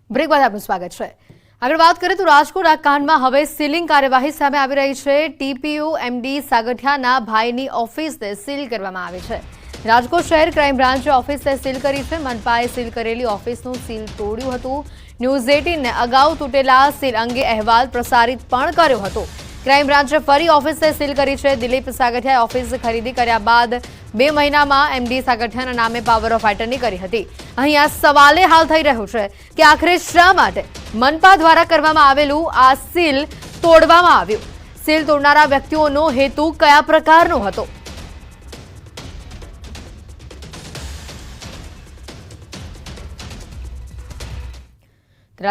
Break બાદ આપનું સ્વાગત છે। આગળ વાત કરીએ તો રાજકોટ આ કાંડમાં હવે સીલિંગ કાર્યવાહી સામે આવી રહી છે। ટીપીયુ એમડી સાગઠિયાના ભાઈની ઓફિસને સીલ કરવામાં આવી છે। રાજકોટ શહેર ક્રાઇમ બ્રાન્ચે ઓફિસને સીલ કરી છે। મનપાએ સીલ કરેલી ઓફિસનું સીલ તોડ્યું હતું। ન્યૂઝ 18ને અગાઉ તૂટેલા સીલ અંગે અહેવાલ પ્રસારિત પણ કર્યો હતો। ક્રાઇમ બ્રાન્ચે ફરી ઓફિસને સીલ કરી છે। દિલીપ સાગઠિયાએ ઓફિસ ખરીદી કર્યા બાદ 2 મહિનામાં એમડી સાગઠિયાના નામે પાવર ઓફ એટર્ની કરી હતી। અહીં આ સવાલે હાલ થઈ રહ્યો છે કે આખરે શા માટે મનપા દ્વારા કરવામાં આવેલું આ સીલ તોડવામાં આવ્યું। સીલ તોડનારા વ્યક્તિઓનો હેતુ કયા પ્રકારનો હતો?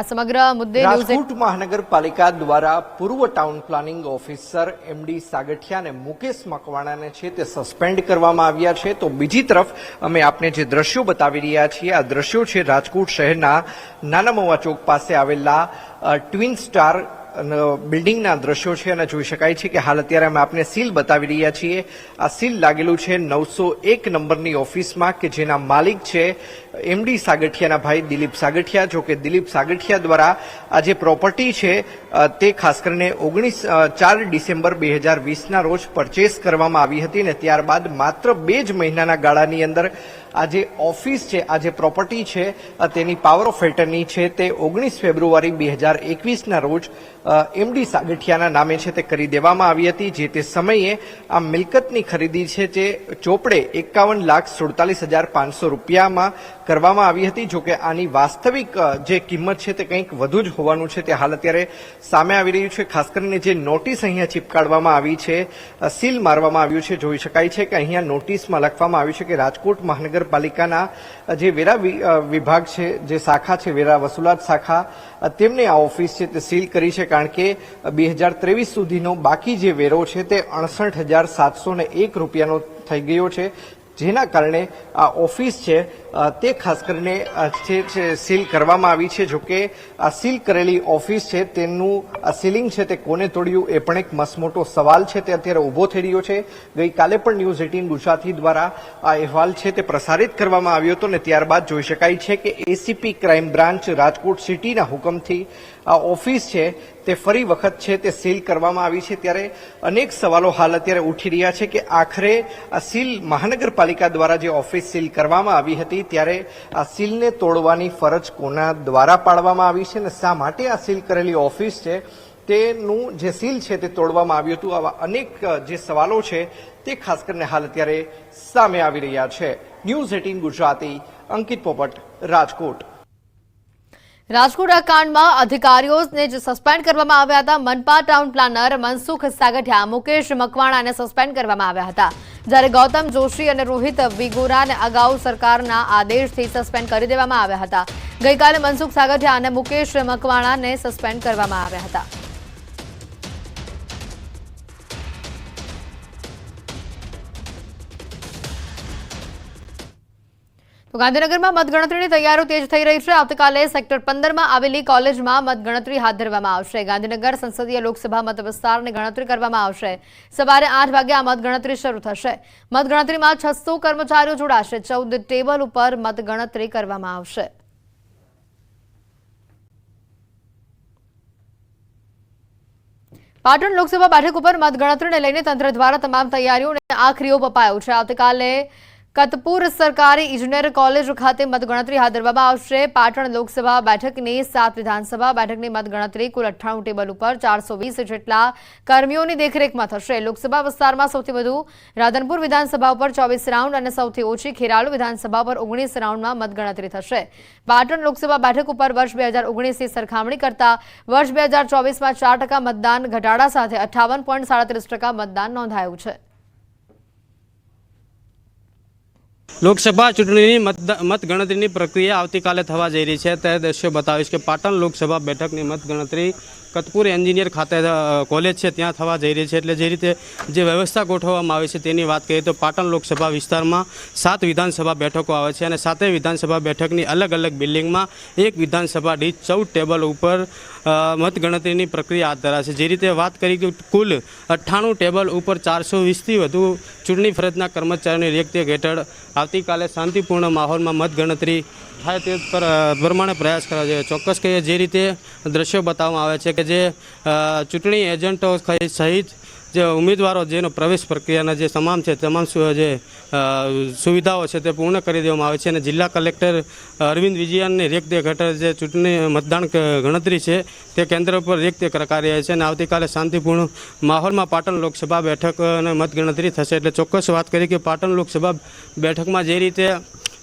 સમગ્ર મુદ્દે રાજકોટ મહાનગરપાલિકા દ્વારા પૂર્વ town planning officer MD Sagathiya અને મુકેશ મકવાણાને છે તે સસ્પેન્ડ કરવામાં આવ્યા છે। તો બીજી તરફ અમે આપને જે દ્રશ્યો બતાવી રહ્યા છીએ આ દ્રશ્યો છે રાજકોટ શહેરના નાના મવા ચોક પાસે આવેલા ટ્વિન સ્ટાર બિલ્ડિંગના દ્રશ્યો છે અને જોઈ શકાય છે કે હાલ અત્યારે અમે આપને સીલ બતાવી રહ્યા છીએ। આ સીલ લાગેલું છે 901 નંબરની ઓફિસમાં કે જેના માલિક છે એમડી સાગઠિયાના ભાઈ દિલીપ સાગઠિયા। જો કે દિલીપ સાગઠિયા દ્વારા આ જે પ્રોપર્ટી છે તે ખાસ કરીને 4 ડિસેમ્બર 2020ના રોજ પરચેસ કરવામાં આવી હતી અને ત્યારબાદ માત્ર 2 જ મહિનાના ગાળાની અંદર આ જે ઓફિસ છે આ જે પ્રોપર્ટી છે તેની પાવર ઓફ એટર્ની છે તે 19 ફેબ્રુઆરી 2021ના રોજ એમડી સાગઠિયાના નામે છે તે કરી દેવામાં આવી હતી। જે તે સમયે આ મિલકતની ખરીદી છે તે ચોપડે 51,47,500 રૂપિયામાં કરવામાં આવી હતી। જો કે આની વાસ્તવિક જે કિંમત છે તે કંઈક વધુ જ હોવાનું છે તે હાલ અત્યારે સામે આવી રહ્યું છે। ખાસ કરીને જે નોટિસ અહીંયા ચીપકાડવામાં આવી છે, સીલ મારવામાં આવ્યું છે, જોઈ શકાય છે કે અહીંયા નોટિસમાં લખવામાં આવ્યું છે કે રાજકોટ મહાનગરપાલિકાના જે વેરા વિભાગ છે, જે શાખા છે વેરા વસૂલાત શાખા, તેમને આ ઓફિસ છે તે સીલ કરી છે કારણ કે 2023 સુધીનો બાકી જે વેરો છે તે 68,701 રૂપિયાનો થઈ ગયો છે, જેના કારણે આ ઓફિસ છે તે ખાસ કરીને સીલ કરવામાં આવી છે। જો કે આ સીલ કરેલી ઓફિસ છે તેનું આ સીલિંગ છે તે કોને તોડ્યું એ પણ એક મસમોટો સવાલ છે તે અત્યારે ઊભો થઈ રહ્યો છે। ગઈકાલે પણ ન્યૂઝ 18 ગુજરાતી દ્વારા આ અહેવાલ છે તે પ્રસારિત કરવામાં આવ્યો હતો અને ત્યારબાદ જોઈ શકાય છે કે એસીપી ક્રાઇમ બ્રાન્ચ રાજકોટ સિટીના હુકમથી આ ઓફિસ છે તે ફરી વખત છે તે સીલ કરવામાં આવી છે। ત્યારે અનેક સવાલો હાલ અત્યારે ઉઠી રહ્યા છે કે આખરે આ સીલ મહાનગરપાલિકા દ્વારા જે ઓફિસ સીલ કરવામાં આવી હતી ત્યારે આ સીલને તોડવાની ફરજ કોના દ્વારા પાડવામાં આવી છે અને શા માટે આ સીલ કરેલી ઓફિસ છે તેનું જે સીલ છે તે તોડવામાં આવ્યું હતું। આવા અનેક જે સવાલો છે તે ખાસ કરીને હાલ અત્યારે સામે આવી રહ્યા છે। ન્યૂઝ 18 ગુજરાતી, અંકિત પોપટ, રાજકોટ। રાજકોટ આ કાંડમાં અધિકારીઓને જે સસ્પેન્ડ કરવામાં આવ્યા હતા, મનપા ટાઉન પ્લાનર મનસુખ સાગઠિયા, મુકેશ મકવાણાને સસ્પેન્ડ કરવામાં આવ્યા હતા, જ્યારે ગૌતમ જોશી અને રોહિત વિગોરાને અગાઉ સરકારના આદેશથી સસ્પેન્ડ કરી દેવામાં આવ્યા હતા। ગઈકાલે મનસુખ સાગઠિયા અને મુકેશ મકવાણાને સસ્પેન્ડ કરવામાં આવ્યા હતા। તો ગાંધીનગરમાં મતગણતરીની તૈયારીઓ તેજ થઈ રહી છે। આવતીકાલે સેક્ટર 15માં આવેલી કોલેજમાં મતગણતરી હાથ ધરવામાં આવશે। ગાંધીનગર સંસદીય લોકસભા મત વિસ્તારની ગણતરી કરવામાં આવશે। સવારે 8 વાગે આ મતગણતરી શરૂ થશે। મતગણતરીમાં 600 કર્મચારીઓ જોડાશે। 14 ટેબલ ઉપર મતગણતરી કરવામાં આવશે। પાટણ લોકસભા બેઠક ઉપર મતગણતરીને લઈને તંત્ર દ્વારા તમામ તૈયારીઓને આખરી ઓપ અપાયો છે। આવતીકાલે કતપુર સરકારી ઇજનેર કોલેજ ખાતે મતગણતરી હાથ ધરવામાં આવશે। પાટણ લોકસભા બેઠકની 7 વિધાનસભા બેઠકની મતગણતરી કુલ 98 ટેબલ ઉપર 420 જેટલા કર્મીઓની દેખરેખમાં થશે। લોકસભા વિસ્તારમાં સૌથી વધુ રાધનપુર વિધાનસભા ઉપર 24 રાઉન્ડ અને સૌથી ઓછી ખેરાલુ વિધાનસભા પર 19 રાઉન્ડમાં મતગણતરી થશે। પાટણ લોકસભા બેઠક ઉપર વર્ષ 2019ની સરખામણી કરતા વર્ષ 2024માં 4% મતદાન ઘટાડા સાથે 58.37% મતદાન નોંધાયું છે। લોકસભા ચૂંટણીની મતગણતરીની પ્રક્રિયા આવતીકાલે થવા જઈ રહી છે। તે દ્રશ્યો બતાવીશ કે પાટણ લોકસભા બેઠકની મતગણતરી કતપુર એન્જિનિયર ખાતે કોલેજ છે ત્યાં થવા જઈ રહી છે। એટલે જે રીતે જે વ્યવસ્થા ગોઠવવામાં આવી છે તેની વાત કરીએ તો પાટણ લોકસભા વિસ્તારમાં 7 વિધાનસભા બેઠકો આવે છે અને 7 વિધાનસભા બેઠકની અલગ અલગ બિલ્ડિંગમાં એક વિધાનસભા દીઠ 14 ટેબલ ઉપર મતગણતરીની પ્રક્રિયા હાથ ધરાશે। જે રીતે વાત કરી કે કુલ 98 ટેબલ ઉપર 420થી વધુ ચૂંટણી ફરજના કર્મચારીઓની રેખદેખ હેઠળ આવતીકાલે શાંતિપૂર્ણ માહોલમાં મતગણતરી થાય તે પ્રમાણે પ્રયાસ કરવા જોઈએ. ચોક્કસ કે જે રીતે દ્રશ્યો બતાવવામાં આવે છે કે જે ચૂંટણી એજન્ટો સહિત જે ઉમેદવારો જેનો પ્રવેશ પ્રક્રિયાના જે તમામ છે તમામ જે સુવિધાઓ છે તે પૂર્ણ કરી દેવામાં આવે છે અને જિલ્લા કલેક્ટર અરવિંદ વિજયનની રેખદેખ હેઠળ જે ચૂંટણી મતદાન ગણતરી છે તે કેન્દ્ર પર રેખદેખ રખાઈ રહી છે અને આવતીકાલે શાંતિપૂર્ણ માહોલમાં પાટણ લોકસભા બેઠક અને મતગણતરી થશે. એટલે ચોક્કસ વાત કરી કે પાટણ લોકસભા બેઠકમાં જે રીતે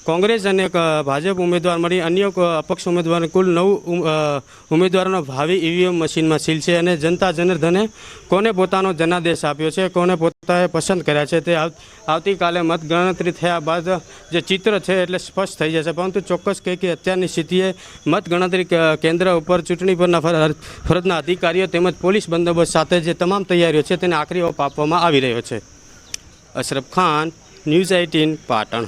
કોંગ્રેસ અને ભાજપ ઉમેદવાર મળી અન્ય અપક્ષ ઉમેદવાર કુલ 9 ઉમેદવારોનો ભાવિ ઈવીએમ મશીનમાં સીલ છે અને જનતા જનાર્દને કોને પોતાનો જનાદેશ આપ્યો છે, કોને પોતાએ પસંદ કર્યા છે તે આવતીકાલે મતગણતરી થયા બાદ જે ચિત્ર છે એટલે સ્પષ્ટ થઈ જશે. પરંતુ ચોક્કસ કહે કે અત્યારની સ્થિતિએ મતગણતરી કેન્દ્ર ઉપર ચૂંટણી પરના ફરજના અધિકારીઓ તેમજ પોલીસ બંદોબસ્ત સાથે જે તમામ તૈયારીઓ છે તેને આખરી ઓપ આપવામાં આવી રહ્યો છે. અશરફ ખાન, ન્યૂઝ 18 પાટણ.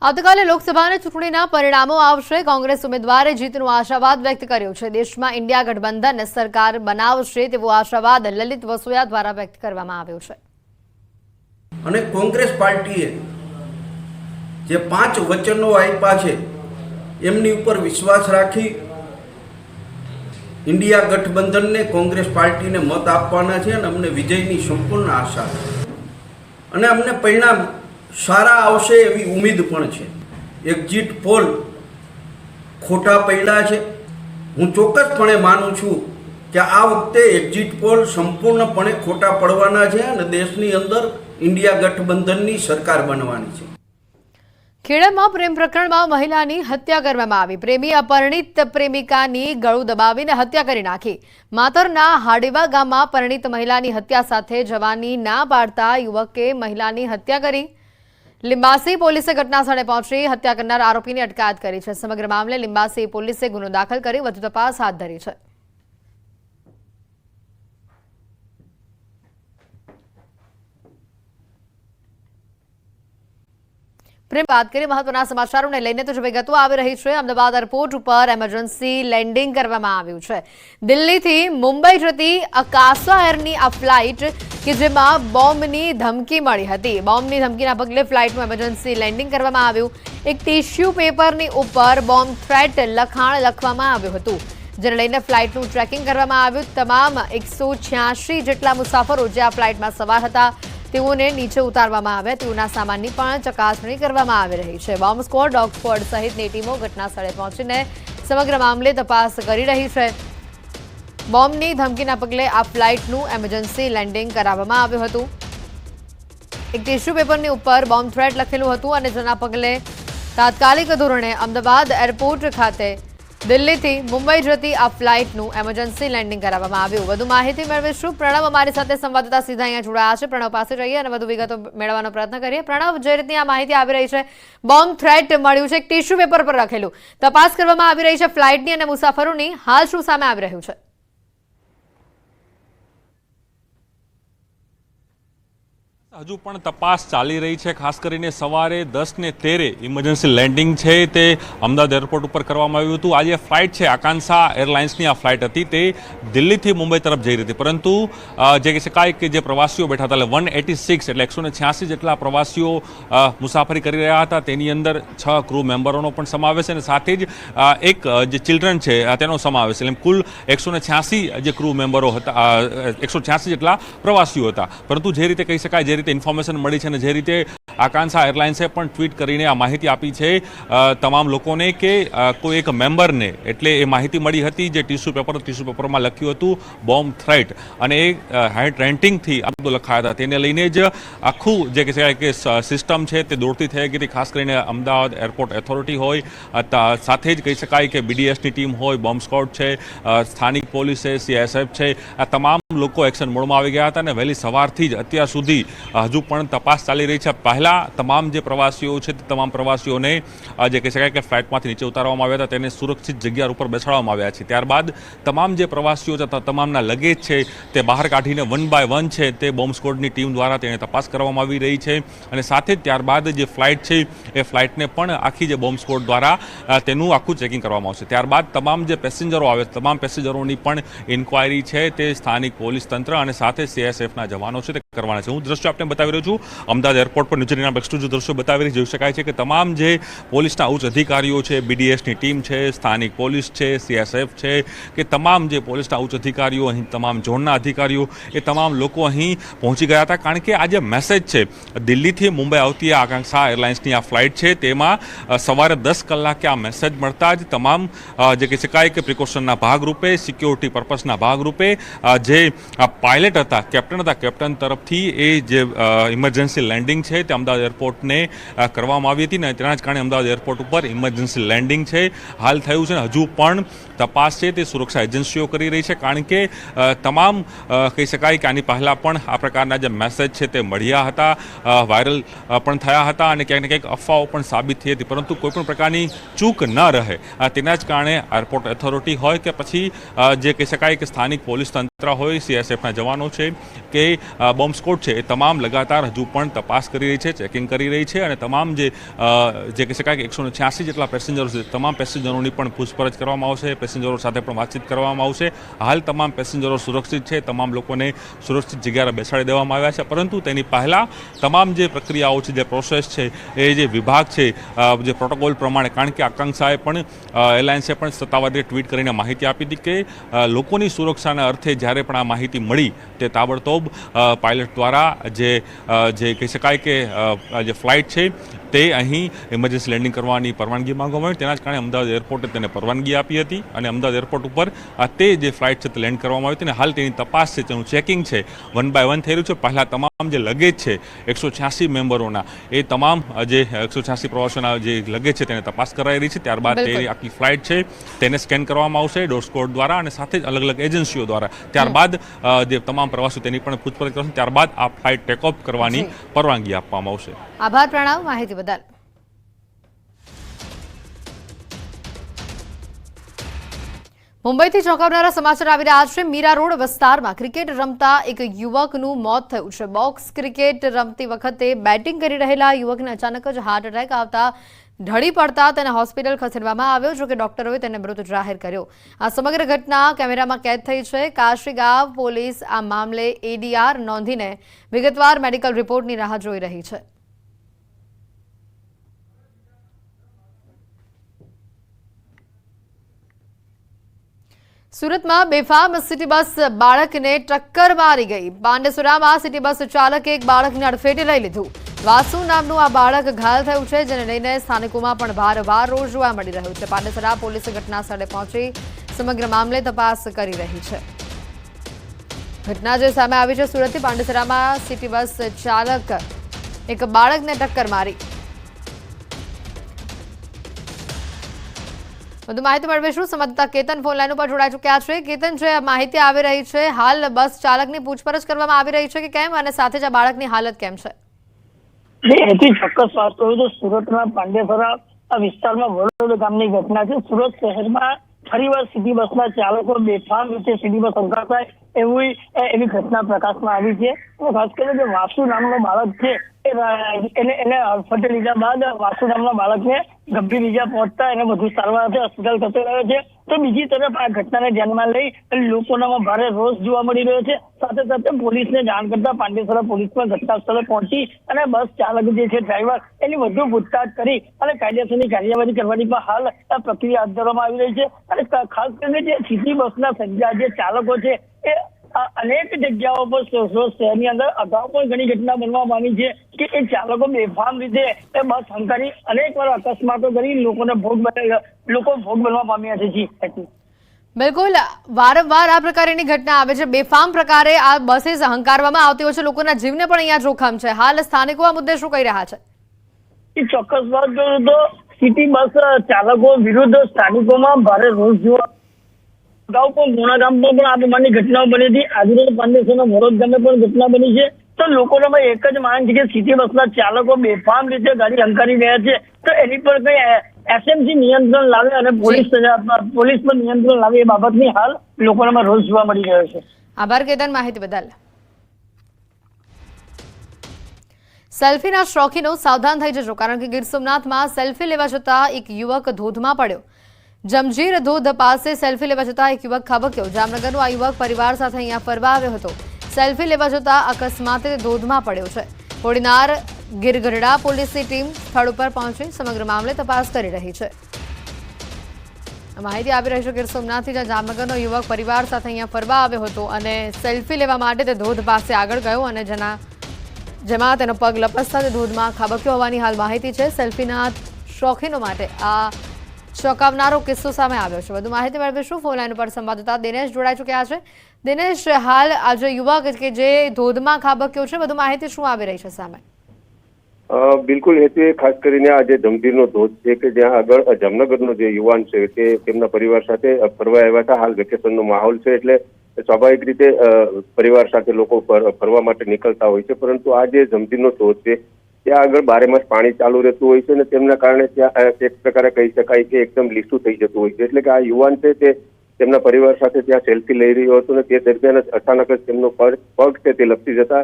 આવતીકાલે લોકસભાની ચૂંટણીના પરિણામો આવશે. કોંગ્રેસ ઉમેદવારે જીતનો આશાવાદ વ્યક્ત કર્યો છે. દેશમાં ઇન્ડિયા ગઠબંધન સરકાર બનાવશે તેવો આશાવાદ લલિત વસોયા દ્વારા વ્યક્ત કરવામાં આવ્યો છે. અને કોંગ્રેસ પાર્ટીએ જે 5 વચનો આપ્યા છે એમની ઉપર વિશ્વાસ રાખી ઇન્ડિયા ગઠબંધનને કોંગ્રેસ પાર્ટીને મત આપવાના છે અને અમને વિજયની સંપૂર્ણ આશા છે અને અમને પરિણામ સારા આવશે એવી ઉમ્મીદ પણ છે. એક્ઝિટ પોલ ખોટા પડ્યા છે. હું ચોક્કસપણે માનું છું કે આ વખતે એક્ઝિટ પોલ સંપૂર્ણપણે ખોટા પડવાના છે અને દેશની અંદર ઇન્ડિયા ગઠબંધનની સરકાર બનવાની છે. ખેડામાં પ્રેમ પ્રકરણમાં મહિલાની હત્યા કરવામાં આવી. પ્રેમી અપરિણીત પ્રેમિકાની ગળું દબાવીને હત્યા કરી નાખી. માતરના હાડેવા ગામમાં પરિણીત મહિલાની હત્યા સાથે જવાની ના પાડતા યુવકે મહિલાની હત્યા કરી. લિંબાસી પોલીસે ઘટના સ્થળે પહોંચી હત્યા કરનાર આરોપીની અટકાયત કરી છે. સમગ્ર મામલે લિંબાસી પોલીસે ગુનો દાખલ કરી વધુ તપાસ હાથ ધરી છે. પ્રેમ વાત કરીએ મહત્વના સમાચારોને લઈને તો વિગતો આવી રહી છે. અમદાવાદ એરપોર્ટ ઉપર એમરજન્સી લેન્ડિંગ કરવામાં આવ્યું છે. દિલ્હીથી મુંબઈ જતી અકાશા એરની આ ફ્લાઇટ કે જેમાં બોમ્બની ધમકી મળી હતી. બોમ્બની ધમકીના પગલે ફ્લાઇટનું એમરજન્સી લેન્ડિંગ કરવામાં આવ્યું. એક ટિશ્યુ પેપરની ઉપર બોમ્બ થ્રેટ લખાણ લખવામાં આવ્યું હતું, જેને લઈને ફ્લાઇટનું ટ્રેકિંગ કરવામાં આવ્યું. તમામ 186 જેટલા મુસાફરો જે આ ફ્લાઇટમાં સવાર હતા તેઓને નીચે ઉતારવામાં આવ્યા. તેઓના સામાનની પણ ચકાસણી કરવામાં આવી રહી છે. બોમ્બ સ્ક્વોડ, ડોગ સ્ક્વોડ સહિતની ટીમો ઘટના સ્થળે પહોંચીને સમગ્ર મામલે તપાસ કરી રહી છે. બોમ્બની ધમકીના પગલે આ ફ્લાઇટનું એમરજન્સી લેન્ડિંગ કરાવવામાં આવ્યું હતું. એક ટિશ્યુ પેપરની ઉપર બોમ્બ થ્રેટ લખેલું હતું અને જેના પગલે તાત્કાલિક ધોરણે અમદાવાદ એરપોર્ટ ખાતે દિલ્હીથી મુંબઈ જતી આ ફ્લાઇટનું એમરજન્સી લેન્ડિંગ કરાવવામાં આવ્યું. વધુ માહિતી મેળવીશું. પ્રણવ અમારી સાથે સંવાદદાતા સીધા અહીંયા જોડાયા છે. પ્રણવ પાસે જઈએ અને વધુ વિગતો મેળવવાનો પ્રયત્ન કરીએ. પ્રણવ, જે રીતની આ માહિતી આવી રહી છે, બોમ્બ થ્રેટ મળ્યું છે, એક ટિશ્યુ પેપર પર લખેલું, તપાસ કરવામાં આવી રહી છે ફ્લાઇટની અને મુસાફરોની. હાલ શું સામે આવી રહ્યું છે? હજુ પણ તપાસ ચાલી રહી છે. ખાસ કરીને સવારે 10:13 ઇમરજન્સી લેન્ડિંગ છે તે અમદાવાદ એરપોર્ટ ઉપર કરવામાં આવ્યું હતું. આજે ફ્લાઇટ છે આકાંક્ષા એરલાઇન્સની આ ફ્લાઇટ હતી, તે દિલ્હીથી મુંબઈ તરફ જઈ રહી હતી. પરંતુ જે કહી શકાય કે જે પ્રવાસીઓ બેઠા હતા, 186 એટલે 186 જેટલા પ્રવાસીઓ મુસાફરી કરી રહ્યા હતા. તેની અંદર 6 ક્રૂ મેમ્બરોનો પણ સમાવેશ છે અને સાથે જ એક જે ચિલ્ડ્રન છે તેનો સમાવેશ છે. એટલે કુલ 186 જે ક્રૂ મેમ્બરો હતા, 186 જેટલા પ્રવાસીઓ હતા. પરંતુ જે રીતે કહી શકાય, જે રીતે ઇન્ફોર્મેશન મળી છે અને જે રીતે આકાંક્ષા એરલાઇન્સે પણ ટ્વીટ કરીને આ માહિતી આપી છે તમામ લોકોને કે કોઈ એક મેમ્બરને, એટલે એ માહિતી મળી હતી જે ટિશ્યુ પેપરમાં લખ્યું હતું બોમ્બ થ્રેટ, અને એ હેડ રેન્ટિંગથી આ બધું લખાયા હતા. તેને લઈને જ આખું જે કહેવાય કે સિસ્ટમ છે તે દોડતી થઈ ગઈ હતી. ખાસ કરીને અમદાવાદ એરપોર્ટ ઓથોરિટી હોય, સાથે જ કહી શકાય કે BDSની ટીમ હોય, બોમ્બ સ્ક્વોડ છે, સ્થાનિક પોલીસ છે, CSF છે, આ તમામ લોકો એક્શન મોડમાં આવી ગયા હતા અને વહેલી સવારથી જ અત્યાર સુધી હજુ પણ તપાસ ચાલી રહી છે. પહેલા તમામ જે પ્રવાસીઓ છે તે તમામ પ્રવાસીઓને જે કહી શકાય કે ફ્લાઇટમાંથી નીચે ઉતારવામાં આવ્યા હતા, તેને સુરક્ષિત જગ્યા ઉપર બેસાડવામાં આવ્યા છે. ત્યારબાદ તમામ જે પ્રવાસીઓ છે તમામના લગેજ છે તે બહાર કાઢીને 1 બાય 1 છે તે બોમ્બ સ્ક્વોડની ટીમ દ્વારા તેને તપાસ કરવામાં આવી રહી છે. અને સાથે જ ત્યારબાદ જે ફ્લાઇટ છે એ ફ્લાઇટને પણ આખી જે બોમ્બ સ્ક્વોડ દ્વારા તેનું આખું ચેકિંગ કરવામાં આવશે. ત્યારબાદ તમામ જે પેસેન્જરો આવે, તમામ પેસેન્જરોની પણ ઇન્ક્વાયરી છે તે સ્થાનિક પોલીસ તંત્ર અને સાથે CSFના જવાનો છે તે કરવાના છે. હું દ્રશ્યો આપને બતાવી રહ્યો છું અમદાવાદ એરપોર્ટ પર નીચેના એક્સક્લુઝિવ દ્રશ્યો બતાવી રહી જોઈ શકાય છે કે તમામ જે પોલીસના ઉચ્ચ અધિકારીઓ છે, BDSની ટીમ છે, સ્થાનિક પોલીસ છે, CSF છે કે તમામ જે પોલીસના ઉચ્ચ અધિકારીઓ, અહીં તમામ ઝોનના અધિકારીઓ, એ તમામ લોકો અહીં પહોંચી ગયા હતા. કારણ કે આ જે મેસેજ છે, દિલ્હીથી મુંબઈ આવતી આકાંક્ષા એરલાઇન્સની આ ફ્લાઇટ છે, તેમાં સવારે 10 કલાકે આ મેસેજ મળતા જ તમામ જે કહી શકાય કે પ્રિકોશનના ભાગરૂપે, સિક્યોરિટી પર્પસના ભાગરૂપે જે પાયલટ હતા, કેપ્ટન તરફ એ જે ઇમરજન્સી લેન્ડિંગ છે તે અમદાવાદ એરપોર્ટને કરવામાં આવી હતી અને તેના જ કારણે અમદાવાદ એરપોર્ટ ઉપર ઇમરજન્સી લેન્ડિંગ છે હાલ થયું છે. હજુ પણ તપાસ છે તે સુરક્ષા એજન્સીઓ કરી રહી છે, કારણ કે તમામ કહી શકાય કે આની પહેલાં પણ આ પ્રકારના જે મેસેજ છે તે મળ્યા હતા, વાયરલ પણ થયા હતા અને ક્યાંક ને ક્યાંક અફવાઓ પણ સાબિત થઈ હતી. પરંતુ કોઈપણ પ્રકારની ચૂક ન રહે તેના જ કારણે એરપોર્ટ ઓથોરિટી હોય કે પછી જે કહી શકાય કે સ્થાનિક પોલીસ તંત્ર હોય, CSFના જવાનો છે કે બોમ્બ સ્કોડ છે, એ તમામ લગાતાર હજુ પણ તપાસ કરી રહી છે, ચેકિંગ કરી રહી છે અને તમામ જે કહી શકાય કે 186 જેટલા પેસેન્જરો છે, તમામ પેસેન્જરોની પણ પૂછપરછ કરવામાં આવશે, પેસેન્જરો સાથે પણ વાતચીત કરવામાં આવશે. હાલ તમામ પેસેન્જરો સુરક્ષિત છે, તમામ લોકોને સુરક્ષિત જગ્યાએ બેસાડી દેવામાં આવ્યા છે. પરંતુ તેની પહેલાં તમામ જે પ્રક્રિયાઓ છે, જે પ્રોસેસ છે, એ જે વિભાગ છે, જે પ્રોટોકોલ પ્રમાણે, કારણ કે આકાંક્ષાએ પણ એરલાઇન્સે પણ સત્તાવાદીએ ટ્વીટ કરીને માહિતી આપી હતી કે લોકોની સુરક્ષાના અર્થે જ્યારે પણ આ માહિતી મળી તે તાબડતોબ પાયલટ દ્વારા જે કહી શકાય કે જે ફ્લાઇટ છે તે અહીં ઇમરજન્સી લેન્ડિંગ કરવાની પરવાનગી માંગવામાં આવી. તેના જ કારણે અમદાવાદ એરપોર્ટે તેને પરવાનગી આપી હતી અને અમદાવાદ એરપોર્ટ ઉપર તે જે ફ્લાઇટ છે તે લેન્ડ કરવામાં આવી હતી અને હાલ તેની તપાસ છે, તેનું ચેકિંગ છે, 1 બાય 1 થઈ રહ્યું છે. પહેલાં તમામ જે લગેજ છે 186 મેમ્બરોના, એ તમામ જે 186 પ્રવાસીઓના જે લગેજ છે તેને તપાસ કરાઈ રહી છે. ત્યારબાદ તે આખી ફ્લાઇટ છે તેને સ્કેન કરવામાં આવશે ડોર સ્કોડ દ્વારા અને સાથે જ અલગ અલગ એજન્સીઓ દ્વારા. ત્યારબાદ જે તમામ પ્રવાસીઓ તેની પણ પૂછપરછ કરશે. ત્યારબાદ આ ફ્લાઇટ ટેક ઓફ કરવાની પરવાનગી આપવામાં આવશે. આભાર પ્રણવ, માહિતી બદલ. મુંબઈથી ચોંકાવનારા સમાચાર આવી રહ્યા છે. મીરા રોડ વિસ્તારમાં ક્રિકેટ રમતા એક યુવકનું મોત થયું છે. બોક્સ ક્રિકેટ રમતી વખતે બેટિંગ કરી રહેલા યુવકને અચાનક જ હાર્ટ એટેક આવતા ઢળી પડતા તેને હોસ્પિટલ ખસેડવામાં આવ્યો, જોકે ડોક્ટરોએ તેને મૃત જાહેર કર્યો. આ સમગ્ર ઘટના કેમેરામાં કેદ થઈ છે. કાશીગાંવ પોલીસ આ મામલે ADR નોંધીને વિગતવાર મેડિકલ રિપોર્ટની રાહ જોઈ રહી છે. સુરતમાં બેફામ સિટી બસ બાળકને ટક્કર મારી ગઈ. પાંડેસરામાં સિટી બસ ચાલકે એક બાળકને અડફેટે લઈ લીધું. વાસુ નામનું આ બાળક ઘાયલ થયું છે, જેને લઈને સ્થાનિકોમાં પણ ભારોભાર રોષ જોવા મળી રહ્યો છે. પાંડેસરા પોલીસ ઘટના સ્થળે પહોંચી સમગ્ર મામલે તપાસ કરી રહી છે. ઘટના જે સામે આવી છે સુરતથી, પાંડેસરામાં સિટી બસ ચાલક એક બાળકને ટક્કર મારી. વધુ માહિતી મેળવીશું. સંવાદદાતા કેતન ફોન લાઈન ઉપર જોડાઈ ચૂક્યા છે. કેતન, જે માહિતી આવી રહી છે, હાલ બસ ચાલકની પૂછપરછ કરવામાં આવી રહી છે કે કેમ, અને સાથે જ આ બાળકની હાલત કેમ છે? એથી ચોક્કસ વાત કરું તો સુરતના પાંડેસરા વિસ્તારમાં વડોદ ગામની ઘટના છે. સુરત શહેરમાં ફરીવાર સિટી બસના ચાલકો બેફામ રીતે સિટી બસ સંકળાય એવી ઘટના પ્રકાશમાં આવી છે. ખાસ કરીને જે વાસુ નામનો બાળક છે એને અડફેટે લીધા બાદ વાસુ નામના બાળકને ગંભીર ઈજા પહોંચતા એને વધુ સારવાર અર્થે હોસ્પિટલ ખસેડાયો છે. તો બીજી તરફ આ ઘટનાને ધ્યાનમાં લઈ લોકોનામાં ભારે રોષ જોવા મળી રહ્યો છે. સાથે સાથે પોલીસને જાણ કરતા પાંડેસરા પોલીસ પણ ઘટના સ્થળે પહોંચી અને બસ ચાલક જે છે ડ્રાઈવર એની વધુ પૂછતાછ કરી અને કાયદેસરની કાર્યવાહી કરવાની પણ હાલ પ્રક્રિયા હાથ ધરવામાં આવી રહી છે. અને ખાસ કરીને જે સિટી બસના સજ્જા જે ચાલકો છે એ અનેક જગ્યાઓ પર શહેરની અંદર અગાઉ પણ ઘણી ઘટના બનવા પામી છે કે એ ચાલકો બેફામ રીતે એ બસ હંકારી અનેક વાર અકસ્માતો કરી લોકો ભોગ બનવા પામ્યા છે. બિલકુલ, વારંવાર આ પ્રકારની ઘટના આવે છે. બેફામ પ્રકારે આ બसेस હંકારવામાં આવતી હોય છે. લોકોના જીવને પણ અહીંયા જોખમ છે. હાલ સ્થાનિકો આ મુદ્દે શું કહી રહ્યા છે? એ ચોક્કસ વાત કરું તો સિટી બસ ચાલકો વિરુદ્ધ સ્થાનિકોમાં ભારે રોષ જોવા અગાઉ પણ મોણા ગામમાં પણ આ પ્રમાણની ઘટનાઓ બની હતી. આજે પાંડેસરાના વડોદ ગામે પણ ઘટના બની છે. તો લોકોનામાં એક જ માંગ છે કે સિટી બસના ચાલકો બેફામ રીતે ગાડી હંકારી રહ્યા છે તો એની પર કઈ SMC નિયંત્રણ લાવે અને પોલીસ પર નિયંત્રણ લાવે એ બાબતની હાલ લોકોનામાં રોષ જોવા મળી રહ્યો છે. આભાર કેતન, માહિતી બદલ. સેલ્ફીના શોખીનો સાવધાન થઈ જજો, કારણ કે ગીર સોમનાથમાં સેલ્ફી લેવા જતા એક યુવક ધોધમાં પડ્યો. જમજીર ધોધ પાસે સેલ્ફી લેવા જતા એક યુવક ખાબક્યો. જામનગરનો આ યુવક પરિવાર સાથે અહીંયા ફરવા આવ્યો હતો. સેલ્ફી લેવા જતા અકસ્માતે ધોધમાં પડ્યો છે. કોડીનાર ગીરગઢડા પોલીસની ટીમ સ્થળ ઉપર પહોંચી સમગ્ર મામલે તપાસ કરી રહી છે. માહિતી આપી રહી છે ગીર સોમનાથથી, જ્યાં જામનગરનો યુવક પરિવાર સાથે અહીંયા ફરવા આવ્યો હતો અને સેલ્ફી લેવા માટે તે ધોધ પાસે આગળ ગયો અને જેમાં તેનો પગ લપસતા તે ધોધમાં ખાબક્યો હોવાની હાલ માહિતી છે. સેલ્ફીના શોખીનો માટે આ ચોંકાવનારો કિસ્સો સામે આવ્યો છે. વધુ માહિતી મેળવીશું. ફોન લાઈન પર સંવાદદાતા દિનેશ જોડાઈ ચૂક્યા છે. દિનેશ, હાલ આ જે યુવક કે જે ધોધમાં ખાબક્યો છે, વધુ માહિતી શું આવી રહી છે સામે? બિલકુલ હેતુ, ખાસ કરીને આ જે જમદીરનો ધોધ છે કે જ્યાં આગળ જામનગરનો જે યુવાન છે તે તેમના પરિવાર સાથે ફરવા આવ્યા હતા. હાલ વેકેશનનો માહોલ છે એટલે સ્વાભાવિક રીતે પરિવાર સાથે લોકો ફરવા માટે નીકળતા હોય છે, પરંતુ આ જે જમદીરનો ધોધ છે ત્યાં આગળ બારેમાસ પાણી ચાલુ રહેતું હોય છે અને તેમના કારણે ત્યાં એક પ્રકારે કહી શકાય કે એકદમ લીસું થઈ જતું હોય છે. એટલે કે આ યુવાન છે તે તેમના પરિવાર સાથે ત્યાં સેલ્ફી લઈ રહ્યો હતો અને તે દરમિયાન અચાનક જ તેમનો પગ છે તે લપસી જતા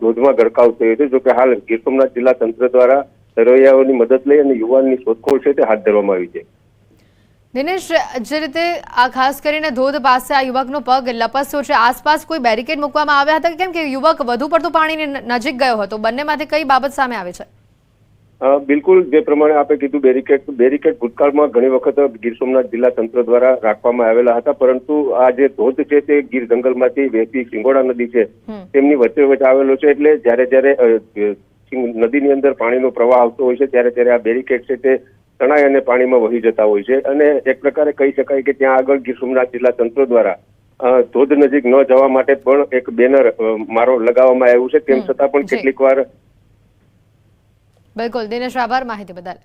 ધોધમાં ગરકાવ થયો છે. જોકે હાલ ગીર સોમનાથ જિલ્લા તંત્ર દ્વારા તરવૈયાઓની મદદ લઈ અને યુવાનની શોધખોળ છે તે હાથ ધરવામાં આવી છે. દિનેશ, જે રીતે આ ખાસ કરીને ધોધ પાસે આ યુવકનો પગ લપસ્યો છે, આસપાસ કોઈ બેરિકેડ મૂકવામાં આવ્યા હતા? કેમ કે યુવક વધુ પડતું પાણીની નજીક ગયો હતો, બંનેમાંથી કઈ બાબત સામે આવે છે? બિલકુલ, જે પ્રમાણે આપે કીધું બેરિકેડ ભૂતકાળમાં ઘણી વખત ગીર સોમનાથ જિલ્લા તંત્ર દ્વારા રાખવામાં આવેલા હતા, પરંતુ આ જે ધોધ છે તે ગીર જંગલમાંથી વહેતી શિંગોડા નદી છે તેમની વચ્ચે આવેલો છે. એટલે જ્યારે નદીની અંદર પાણીનો પ્રવાહ આવતો હોય છે ત્યારે આ બેરિકેડ છે તે તણાઈ અને પાણીમાં વહી જતા હોય છે અને એક પ્રકારે કહી શકાય કે ત્યાં આગળ ગીર સોમનાથ જિલ્લા તંત્ર દ્વારા ધોધ નજીક ન જવા માટે પણ એક બેનર મારો લગાવવામાં આવ્યું છે. તેમ છતાં પણ કેટલીક વાર. બિલકુલ દિનેશ, આભાર માહિતી બદલ.